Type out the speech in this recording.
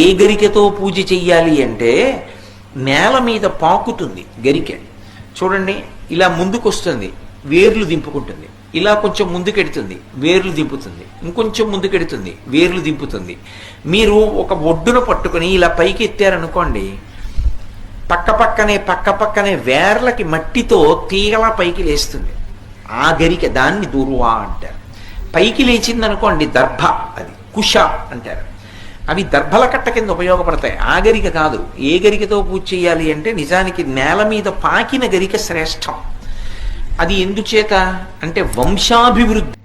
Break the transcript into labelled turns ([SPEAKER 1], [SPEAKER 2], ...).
[SPEAKER 1] ఏ గరికెతో పూజ చెయ్యాలి అంటే నేల మీద పాకుతుంది గరికె. చూడండి, ఇలా ముందుకు వస్తుంది, వేర్లు దింపుకుంటుంది, ఇలా కొంచెం ముందుకెడుతుంది, వేర్లు దింపుతుంది, ఇంకొంచెం ముందుకెడుతుంది, వేర్లు దింపుతుంది. మీరు ఒక ఒడ్డున పట్టుకుని ఇలా పైకి ఎత్తారనుకోండి, పక్కపక్కనే వేర్లకి మట్టితో తీగలా పైకి లేస్తుంది ఆ గరిక. దాన్ని దుర్వా అంటారు. పైకి లేచిందనుకోండి దర్భ, అది కుష అంటారు. అవి దర్భల కట్ట కింద ఉపయోగపడతాయి, ఆ గరిక కాదు. ఏ గరికతో పూజ చేయాలి అంటే నిజానికి నేల మీద పాకిన గరిక శ్రేష్టం. అది ఎందుచేత అంటే వంశాభివృద్ధి